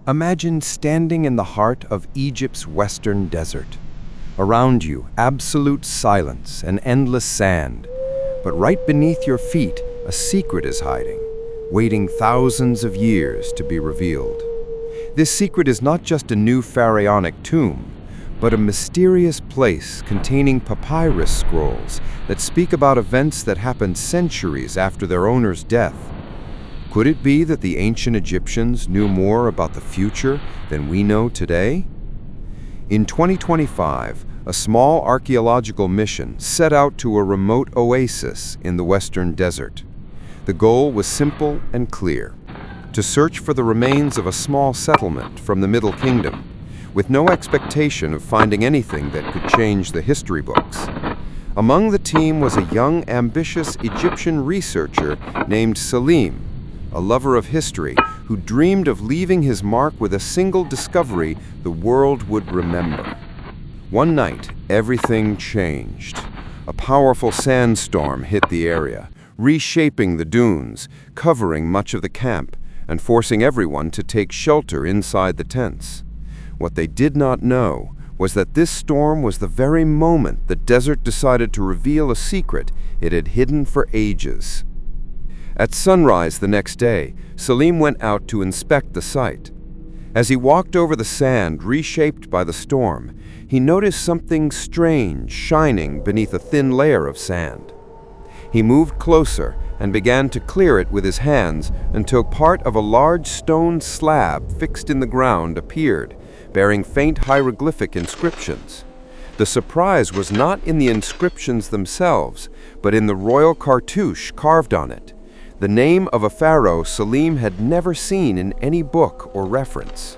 Imagine standing in the heart of Egypt's western desert. Around you, absolute silence and endless sand. But right beneath your feet, a secret is hiding, waiting thousands of years to be revealed. This secret is not just a new pharaonic tomb, but a mysterious place containing papyrus scrolls that speak about events that happened centuries after their owner's death. Could it be that the ancient Egyptians knew more about the future than we know today? In 2025, a small archaeological mission set out to a remote oasis in the western desert. The goal was simple and clear: to search for the remains of a small settlement from the Middle Kingdom, with no expectation of finding anything that could change the history books. Among the team was a young, ambitious Egyptian researcher named Salim, a lover of history who dreamed of leaving his mark with a single discovery the world would remember. One night, everything changed. A powerful sandstorm hit the area, reshaping the dunes, covering much of the camp, and forcing everyone to take shelter inside the tents. What they did not know was that this storm was the very moment the desert decided to reveal a secret it had hidden for ages. At sunrise the next day, Salim went out to inspect the site. As he walked over the sand reshaped by the storm, he noticed something strange shining beneath a thin layer of sand. He moved closer and began to clear it with his hands until part of a large stone slab fixed in the ground appeared, bearing faint hieroglyphic inscriptions. The surprise was not in the inscriptions themselves, but in the royal cartouche carved on it, the name of a pharaoh Salim had never seen in any book or reference.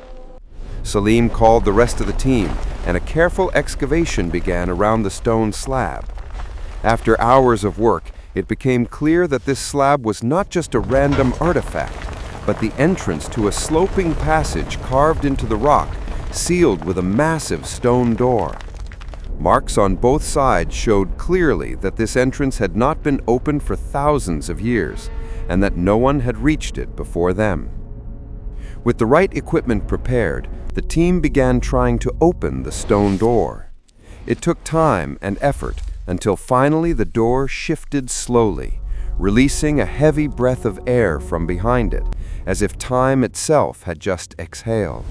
Salim called the rest of the team, and a careful excavation began around the stone slab. After hours of work, it became clear that this slab was not just a random artifact, but the entrance to a sloping passage carved into the rock, sealed with a massive stone door. Marks on both sides showed clearly that this entrance had not been opened for thousands of years, and that no one had reached it before them. With the right equipment prepared, the team began trying to open the stone door. It took time and effort until finally the door shifted slowly, releasing a heavy breath of air from behind it, as if time itself had just exhaled.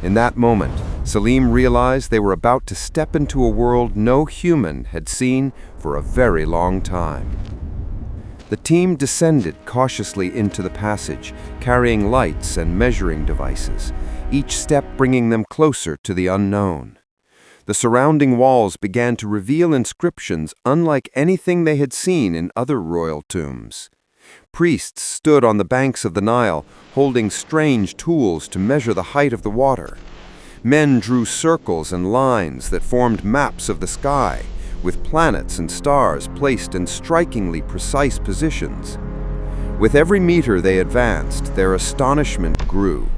In that moment, Salim realized they were about to step into a world no human had seen for a very long time. The team descended cautiously into the passage, carrying lights and measuring devices, each step bringing them closer to the unknown. The surrounding walls began to reveal inscriptions unlike anything they had seen in other royal tombs. Priests stood on the banks of the Nile, holding strange tools to measure the height of the water. Men drew circles and lines that formed maps of the sky, with planets and stars placed in strikingly precise positions. With every meter they advanced, their astonishment grew.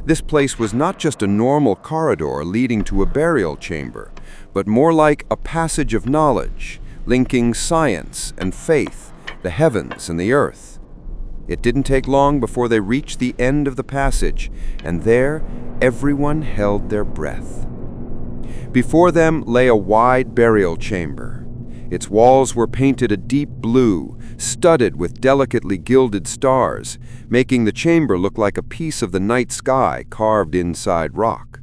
This place was not just a normal corridor leading to a burial chamber, but more like a passage of knowledge, linking science and faith, the heavens and the earth. It didn't take long before they reached the end of the passage, and there everyone held their breath. Before them lay a wide burial chamber. Its walls were painted a deep blue, studded with delicately gilded stars, making the chamber look like a piece of the night sky carved inside rock.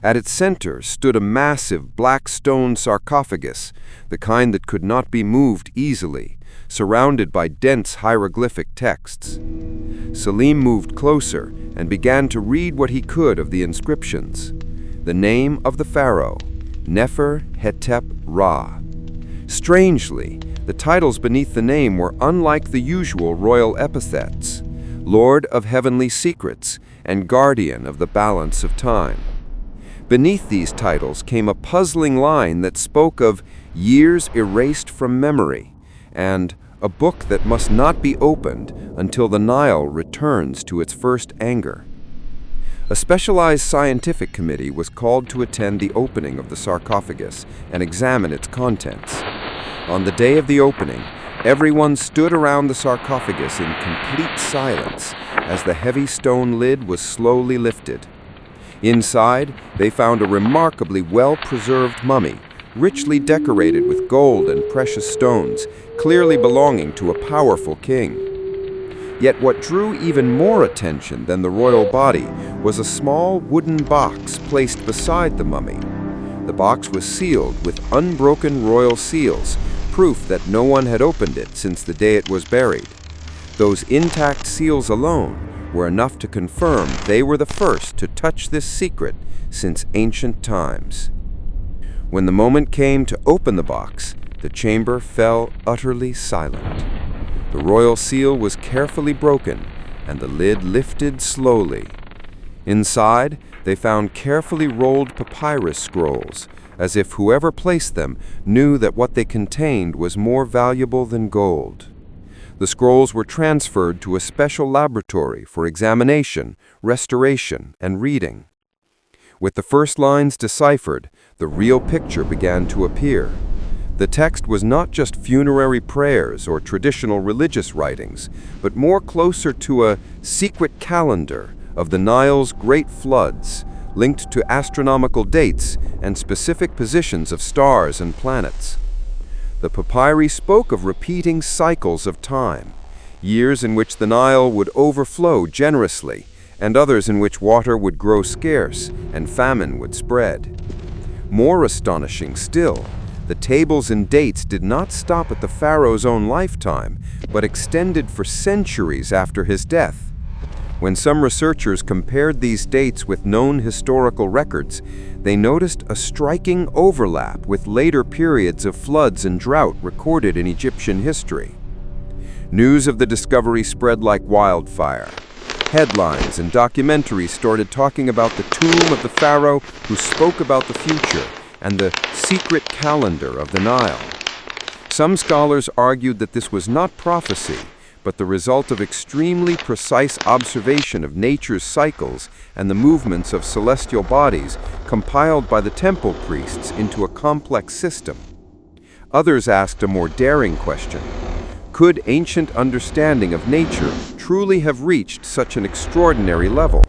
At its center stood a massive black stone sarcophagus, the kind that could not be moved easily, surrounded by dense hieroglyphic texts. Salim moved closer and began to read what he could of the inscriptions. The name of the pharaoh, Nefer-hetep-Ra. Strangely, the titles beneath the name were unlike the usual royal epithets: Lord of Heavenly Secrets and Guardian of the Balance of Time. Beneath these titles came a puzzling line that spoke of years erased from memory and a book that must not be opened until the Nile returns to its first anger. A specialized scientific committee was called to attend the opening of the sarcophagus and examine its contents. On the day of the opening, everyone stood around the sarcophagus in complete silence, as the heavy stone lid was slowly lifted. Inside, they found a remarkably well-preserved mummy, richly decorated with gold and precious stones, clearly belonging to a powerful king. Yet what drew even more attention than the royal body was a small wooden box placed beside the mummy. The box was sealed with unbroken royal seals, proof that no one had opened it since the day it was buried. Those intact seals alone were enough to confirm they were the first to touch this secret since ancient times. When the moment came to open the box, the chamber fell utterly silent. The royal seal was carefully broken, and the lid lifted slowly. Inside, they found carefully rolled papyrus scrolls, as if whoever placed them knew that what they contained was more valuable than gold. The scrolls were transferred to a special laboratory for examination, restoration, and reading. With the first lines deciphered, the real picture began to appear. The text was not just funerary prayers or traditional religious writings, but more closer to a secret calendar of the Nile's great floods, linked to astronomical dates and specific positions of stars and planets. The papyri spoke of repeating cycles of time, years in which the Nile would overflow generously, and others in which water would grow scarce and famine would spread. More astonishing still, the tables and dates did not stop at the pharaoh's own lifetime, but extended for centuries after his death. When some researchers compared these dates with known historical records, they noticed a striking overlap with later periods of floods and drought recorded in Egyptian history. News of the discovery spread like wildfire. Headlines and documentaries started talking about the tomb of the pharaoh who spoke about the future and the secret calendar of the Nile. Some scholars argued that this was not prophecy, but the result of extremely precise observation of nature's cycles and the movements of celestial bodies compiled by the temple priests into a complex system. Others asked a more daring question. Could ancient understanding of nature truly have reached such an extraordinary level?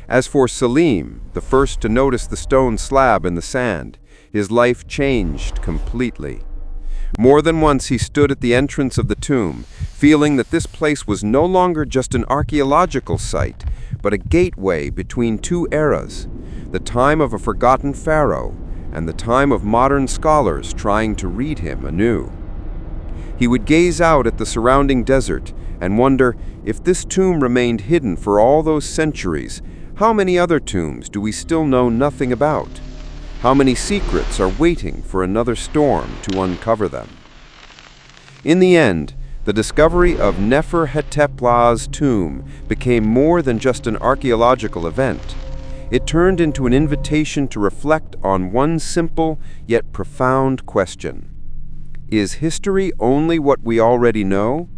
As for Salim, the first to notice the stone slab in the sand, his life changed completely. More than once he stood at the entrance of the tomb, feeling that this place was no longer just an archaeological site, but a gateway between two eras, the time of a forgotten pharaoh and the time of modern scholars trying to read him anew. He would gaze out at the surrounding desert and wonder, if this tomb remained hidden for all those centuries, how many other tombs do we still know nothing about? How many secrets are waiting for another storm to uncover them? In the end, the discovery of Nefer-hetep-La's tomb became more than just an archaeological event. It turned into an invitation to reflect on one simple yet profound question. Is history only what we already know,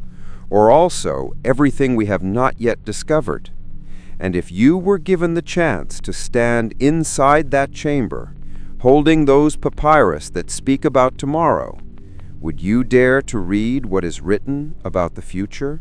or also everything we have not yet discovered? And if you were given the chance to stand inside that chamber, holding those papyrus that speak about tomorrow, would you dare to read what is written about the future?